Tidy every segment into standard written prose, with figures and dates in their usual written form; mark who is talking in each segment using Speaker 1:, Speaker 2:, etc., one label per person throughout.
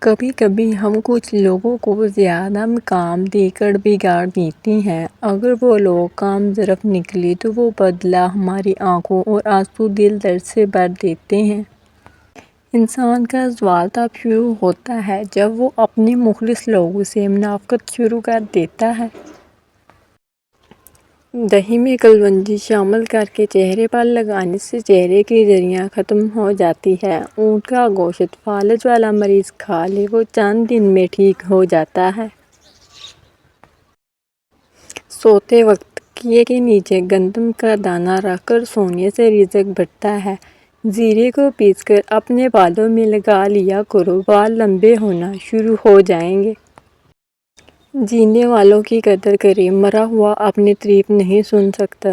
Speaker 1: کبھی کبھی ہم کچھ لوگوں کو زیادہ کام دے کر بگاڑ دیتے ہیں۔ اگر وہ لوگ کام ظرف نکلے تو وہ بدلہ ہماری آنکھوں اور آنسو دل درد سے بھر دیتے ہیں۔ انسان کا زوال تب شروع ہوتا ہے جب وہ اپنے مخلص لوگوں سے منافقت شروع کر دیتا ہے۔ دہی میں کلونجی شامل کرکے چہرے پر لگانے سے چہرے کی جریاں ختم ہو جاتی ہیں۔ اونٹ کا گوشت فالج والا مریض کھا لے وہ چند دن میں ٹھیک ہو جاتا ہے۔ سوتے وقت تکیے کے نیچے گندم کا دانہ رکھ کر سونے سے رزق بڑھتا ہے۔ زیرے کو پیس کر اپنے بالوں میں لگا لیا کرو، بال لمبے ہونا شروع ہو جائیں گے۔ جینے والوں کی قدر کریں، مرا ہوا اپنی تعریف نہیں سن سکتا۔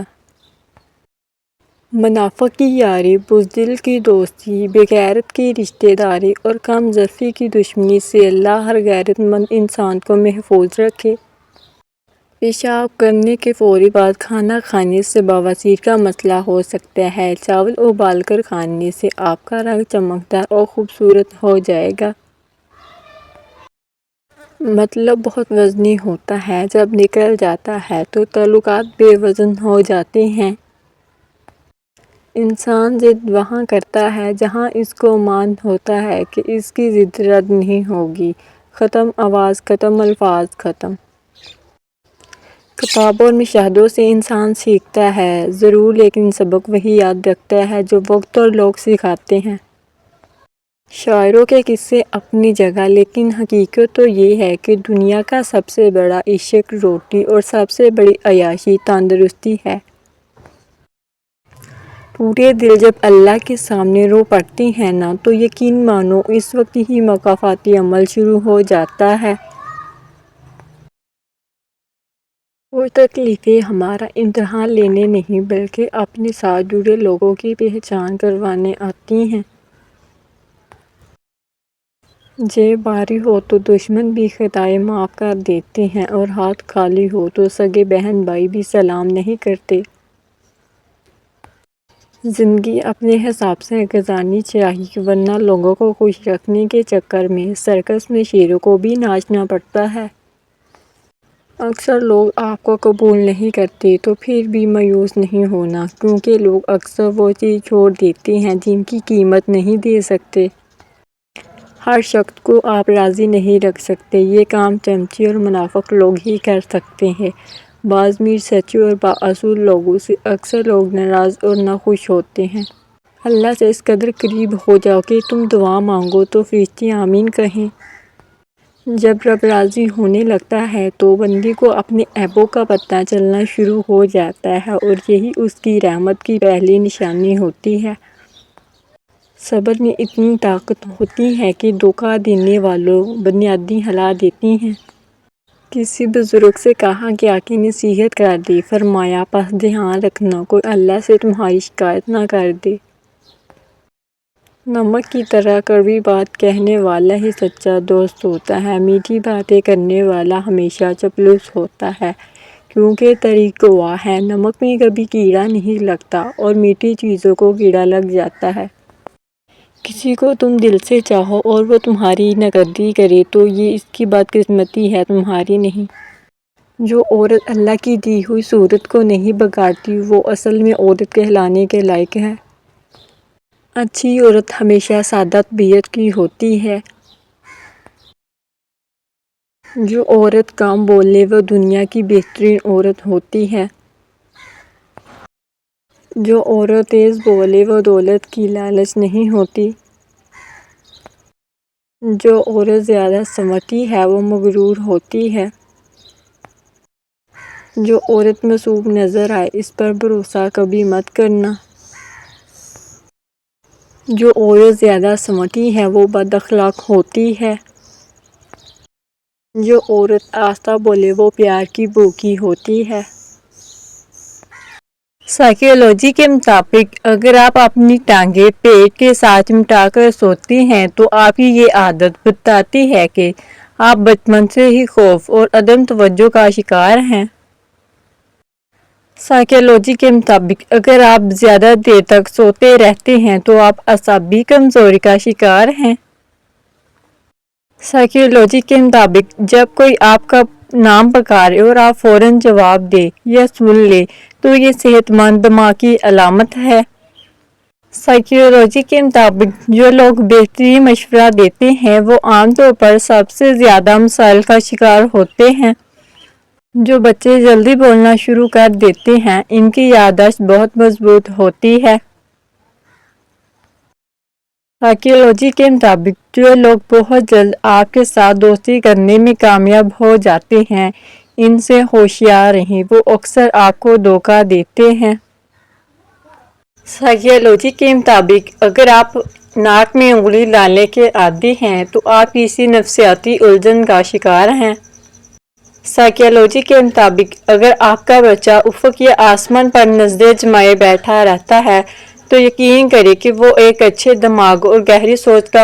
Speaker 1: منافق کی یاری، بزدل کی دوستی، بے غیرت کی رشتہ داری اور کم ظرفی کی دشمنی سے اللہ ہر غیرت مند انسان کو محفوظ رکھے۔ پیشاب کرنے کے فوری بعد کھانا کھانے سے بواسیر کا مسئلہ ہو سکتا ہے۔ چاول ابال کر کھانے سے آپ کا رنگ چمکدار اور خوبصورت ہو جائے گا۔ مطلب بہت وزنی ہوتا ہے، جب نکل جاتا ہے تو تعلقات بے وزن ہو جاتے ہیں۔ انسان ضد وہاں کرتا ہے جہاں اس کو مان ہوتا ہے کہ اس کی ضد رد نہیں ہوگی۔ ختم آواز ختم، الفاظ ختم۔ کتابوں اور مشاہدوں سے انسان سیکھتا ہے ضرور، لیکن سبق وہی یاد رکھتا ہے جو وقت اور لوگ سکھاتے ہیں۔ شاعروں کے قصے اپنی جگہ، لیکن حقیقت تو یہ ہے کہ دنیا کا سب سے بڑا عشق روٹی اور سب سے بڑی عیاشی تندرستی ہے۔ پورے دل جب اللہ کے سامنے رو پڑتے ہیں نا تو یقین مانو اس وقت ہی مکافاتی عمل شروع ہو جاتا ہے۔ اور تکلیفیں ہمارا امتحان لینے نہیں بلکہ اپنے ساتھ جڑے لوگوں کی پہچان کروانے آتی ہیں۔ جیب بھاری ہو تو دشمن بھی خطائیں معاف کر دیتے ہیں اور ہاتھ خالی ہو تو سگے بہن بھائی بھی سلام نہیں کرتے۔ زندگی اپنے حساب سے گزارنی چاہیے ورنہ لوگوں کو خوش رکھنے کے چکر میں سرکس میں شیروں کو بھی ناچنا پڑتا ہے۔ اکثر لوگ آپ کو قبول نہیں کرتے تو پھر بھی مایوس نہیں ہونا، کیونکہ لوگ اکثر وہ چیز چھوڑ دیتے ہیں جن کی قیمت نہیں دے سکتے۔ ہر شخص کو آپ راضی نہیں رکھ سکتے، یہ کام چمچے اور منافق لوگ ہی کر سکتے ہیں۔ بعض امیر سچے اور بااصول لوگوں سے اکثر لوگ ناراض اور ناخوش ہوتے ہیں۔ اللہ سے اس قدر قریب ہو جاؤ کہ تم دعا مانگو تو فرشتے آمین کہیں۔ جب رب راضی ہونے لگتا ہے تو بندے کو اپنے عیبوں کا پتہ چلنا شروع ہو جاتا ہے اور یہی اس کی رحمت کی پہلی نشانی ہوتی ہے۔ صبر میں اتنی طاقت ہوتی ہے کہ دھوکہ دینے والوں بنیادیں ہلا دیتی ہیں۔ کسی بزرگ سے کہا گیا کہ نصیحت کر دے، فرمایا پس دھیان رکھنا کوئی اللہ سے تمہاری شکایت نہ کر دے۔ نمک کی طرح کڑوی بات کہنے والا ہی سچا دوست ہوتا ہے، میٹھی باتیں کرنے والا ہمیشہ چاپلوس ہوتا ہے، کیونکہ طریق گواہ ہے نمک میں کبھی کیڑا نہیں لگتا اور میٹھی چیزوں کو کیڑا لگ جاتا ہے۔ کسی کو تم دل سے چاہو اور وہ تمہاری ناقدری کرے تو یہ اس کی بدقسمتی ہے، تمہاری نہیں۔ جو عورت اللہ کی دی ہوئی صورت کو نہیں بگاڑتی وہ اصل میں عورت کہلانے کے لائق ہے۔ اچھی عورت ہمیشہ سادہ طبیعت کی ہوتی ہے۔ جو عورت کم بولے وہ دنیا کی بہترین عورت ہوتی ہے۔ جو عورت تیز بولے وہ دولت کی لالچ نہیں ہوتی۔ جو عورت زیادہ سنورتی ہے وہ مغرور ہوتی ہے۔ جو عورت معصوم نظر آئے اس پر بھروسہ کبھی مت کرنا۔ جو عورت زیادہ سنورتی ہے وہ بد اخلاق ہوتی ہے۔ جو عورت آہستہ بولے وہ پیار کی بھوکی ہوتی ہے۔ سائیکالوجی کے مطابق اگر آپ اپنی ٹانگیں پیٹ کے ساتھ چمٹا کر سوتے ہیں تو آپ کی یہ عادت بتاتی ہے کہ آپ بچپن سے ہی خوف اور عدم توجہ کا شکار ہیں۔ سائیکالوجی کے مطابق اگر آپ زیادہ دیر تک سوتے رہتے ہیں تو آپ اعصابی کمزوری کا شکار ہیں۔ سائیکولوجی کے مطابق جب کوئی آپ کا نام پکارے اور آپ فوراً جواب دے یا سن لے تو یہ صحت مند دماغ کی علامت ہے۔ سائیکولوجی کے مطابق جو لوگ بہترین مشورہ دیتے ہیں وہ عام طور پر سب سے زیادہ مسائل کا شکار ہوتے ہیں۔ جو بچے جلدی بولنا شروع کر دیتے ہیں ان کی یادداشت بہت مضبوط ہوتی ہے۔ سائیکولوجی کے مطابق جو لوگ بہت جلد آپ کے ساتھ دوستی کرنے میں کامیاب ہو جاتے ہیں ان سے ہوشیار رہیں، وہ اکثر آپ کو دھوکہ دیتے ہیں۔ سائیکولوجی کے مطابق اگر آپ ناک میں انگلی ڈالنے کے عادی ہیں تو آپ کسی نفسیاتی الجھن کا شکار ہیں۔ سائیکولوجی کے مطابق اگر آپ کا بچہ افق یا آسمان پر نظریں جمائے بیٹھا رہتا ہے تو یقین کریں کہ وہ ایک اچھے دماغ اور گہری سوچ کا